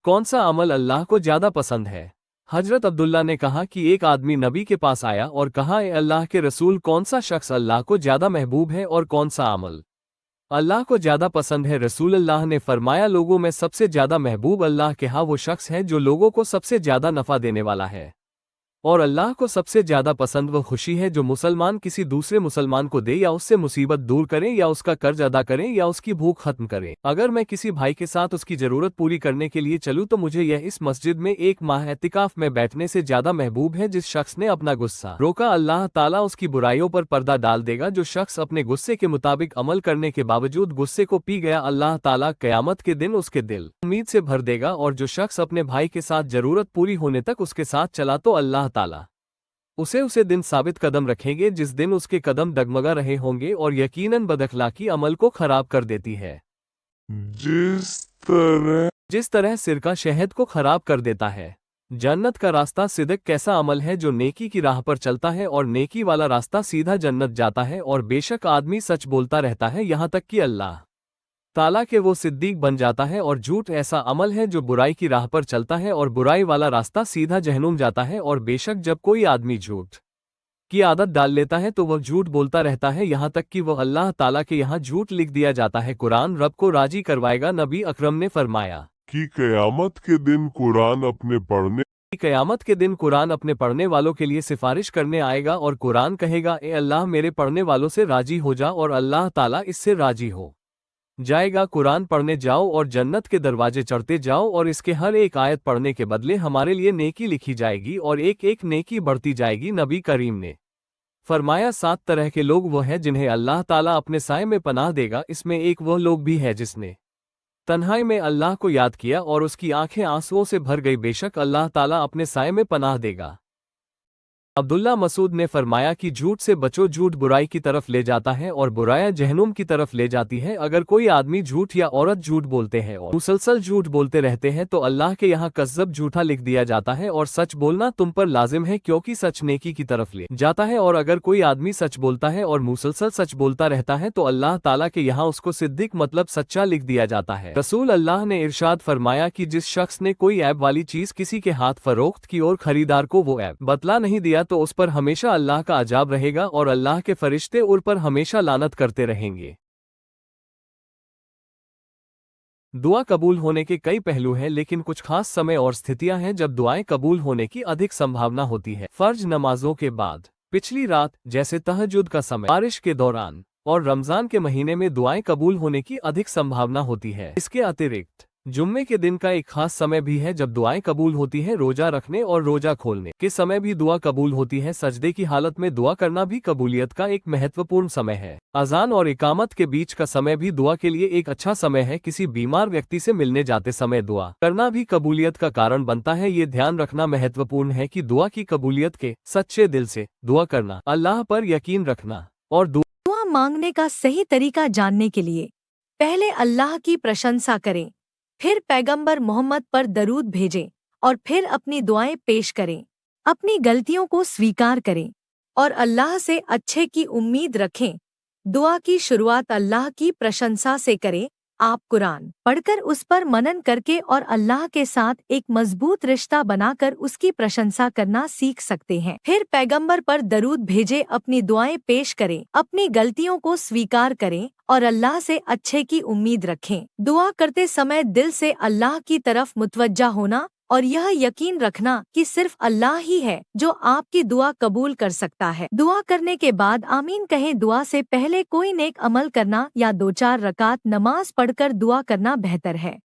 कौन सा अमल अल्लाह को ज्यादा पसंद है? हजरत अब्दुल्ला ने कहा कि एक आदमी नबी के पास आया और कहा, ए अल्लाह के रसूल, कौन सा शख्स अल्लाह को ज्यादा महबूब है और कौन सा अमल अल्लाह को ज्यादा पसंद है? रसूलुल्लाह ने फरमाया, लोगों में सबसे ज्यादा महबूब अल्लाह के यहाँ वो शख्स है जो लोगों को सबसे ज्यादा नफा देने वाला है, और अल्लाह को सबसे ज्यादा पसंद वह खुशी है जो मुसलमान किसी दूसरे मुसलमान को दे, या उससे मुसीबत दूर करें, या उसका कर्ज अदा करें, या उसकी भूख खत्म करें। अगर मैं किसी भाई के साथ उसकी जरूरत पूरी करने के लिए चलूं तो मुझे यह इस मस्जिद में एक माह एतिकाफ में बैठने से ज्यादा महबूब है। जिस शख्स ने अपना गुस्सा रोका, अल्लाह ताला उसकी बुराइयों पर पर्दा डाल देगा। जो शख्स अपने गुस्से के मुताबिक अमल करने के बावजूद गुस्से को पी गया, अल्लाह ताला क़यामत के दिन उसके दिल उम्मीद से भर देगा। और जो शख्स अपने भाई के साथ जरूरत पूरी होने तक उसके साथ चला तो अल्लाह ताला उसे दिन साबित कदम रखेंगे जिस दिन उसके कदम डगमगा रहे होंगे, और यकीनन बदअखलाकी अमल को खराब कर देती है। जिस तरह सिरका शहद को खराब कर देता है। जन्नत का रास्ता सिदक कैसा अमल है जो नेकी की राह पर चलता है, और नेकी वाला रास्ता सीधा जन्नत जाता है। और बेशक आदमी सच बोलता रहता है यहाँ तक कि अल्लाह ताला के वो सिद्दीक बन जाता है, और झूठ ऐसा अमल है जो बुराई की राह पर चलता है, और बुराई वाला रास्ता सीधा जहन्नुम जाता है। और बेशक जब कोई आदमी झूठ की आदत डाल लेता है तो वह झूठ बोलता रहता है यहाँ तक कि वह अल्लाह ताला के यहाँ झूठ लिख दिया जाता है। कुरान रब को राजी करवाएगा। नबी अकरम ने फरमाया कि क़यामत के दिन कुरान अपने पढ़ने वालों के लिए सिफारिश करने आएगा, और कुरान कहेगा, ए अल्लाह, मेरे पढ़ने वालों से राजी हो जा, और अल्लाह ताला इससे राजी हो जाएगा। कुरान पढ़ने जाओ और जन्नत के दरवाजे चढ़ते जाओ, और इसके हर एक आयत पढ़ने के बदले हमारे लिए नेकी लिखी जाएगी, और एक एक नेकी बढ़ती जाएगी। नबी करीम ने फरमाया, 7 तरह के लोग वो हैं जिन्हें अल्लाह ताला अपने साए में पनाह देगा। इसमें एक वह लोग भी है जिसने तन्हाई में अल्लाह को याद किया और उसकी आंखें आंसुओं से भर गई। बेशक अल्लाह ताला अपने साए में पनाह देगा। अब्दुल्ला मसूद ने फरमाया कि झूठ से बचो, झूठ बुराई की तरफ ले जाता है और बुराइयां जहन्नुम की तरफ ले जाती है। अगर कोई आदमी झूठ या औरत झूठ बोलते हैं और मुसलसल झूठ बोलते रहते हैं तो अल्लाह के यहाँ कज़्ज़ब झूठा लिख दिया जाता है, और सच बोलना तुम पर लाजिम है क्योंकि सच नेकी की तरफ ले जाता है। और अगर कोई आदमी सच बोलता है और मुसलसल सच बोलता रहता है तो अल्लाह ताला के यहाँ उसको सिद्दीक मतलब सच्चा लिख दिया जाता है। रसूल अल्लाह ने इरशाद फरमाया कि जिस शख्स ने कोई ऐब वाली चीज किसी के हाथ फरोख्त की और खरीदार को वो ऐब बतला नहीं दिया तो उस पर हमेशा अल्लाह का अजाब रहेगा, और अल्लाह के फरिश्ते उन पर हमेशा लानत करते रहेंगे। दुआ कबूल होने के कई पहलू हैं, लेकिन कुछ खास समय और स्थितियां हैं जब दुआएं कबूल होने की अधिक संभावना होती है। फर्ज नमाजों के बाद, पिछली रात जैसे तहज्जुद का समय, बारिश के दौरान और रमजान के महीने में दुआएं कबूल होने की अधिक संभावना होती है। इसके अतिरिक्त जुम्मे के दिन का एक खास समय भी है जब दुआएं कबूल होती हैं। रोजा रखने और रोजा खोलने के समय भी दुआ कबूल होती है। सजदे की हालत में दुआ करना भी कबूलियत का एक महत्वपूर्ण समय है। अजान और इकामत के बीच का समय भी दुआ के लिए एक अच्छा समय है। किसी बीमार व्यक्ति से मिलने जाते समय दुआ करना भी कबूलियत का कारण बनता है। ये ध्यान रखना महत्वपूर्ण है कि दुआ की कबूलियत के सच्चे दिल से दुआ करना, अल्लाह पर यकीन रखना और दुआ मांगने का सही तरीका जानने के लिए पहले अल्लाह की प्रशंसा करें, फिर पैगंबर मोहम्मद पर दरूद भेजें और फिर अपनी दुआएं पेश करें। अपनी गलतियों को स्वीकार करें और अल्लाह से अच्छे की उम्मीद रखें। दुआ की शुरुआत अल्लाह की प्रशंसा से करें। आप कुरान पढ़कर उस पर मनन करके और अल्लाह के साथ एक मजबूत रिश्ता बनाकर उसकी प्रशंसा करना सीख सकते हैं। फिर पैगंबर पर दरूद भेजें, अपनी दुआएं पेश करें, अपनी गलतियों को स्वीकार करें और अल्लाह से अच्छे की उम्मीद रखें। दुआ करते समय दिल से अल्लाह की तरफ मुतवज्जा होना और यह यकीन रखना कि सिर्फ अल्लाह ही है जो आपकी दुआ कबूल कर सकता है। दुआ करने के बाद आमीन कहें। दुआ से पहले कोई नेक अमल करना या 2-4 रकात नमाज पढ़कर दुआ करना बेहतर है।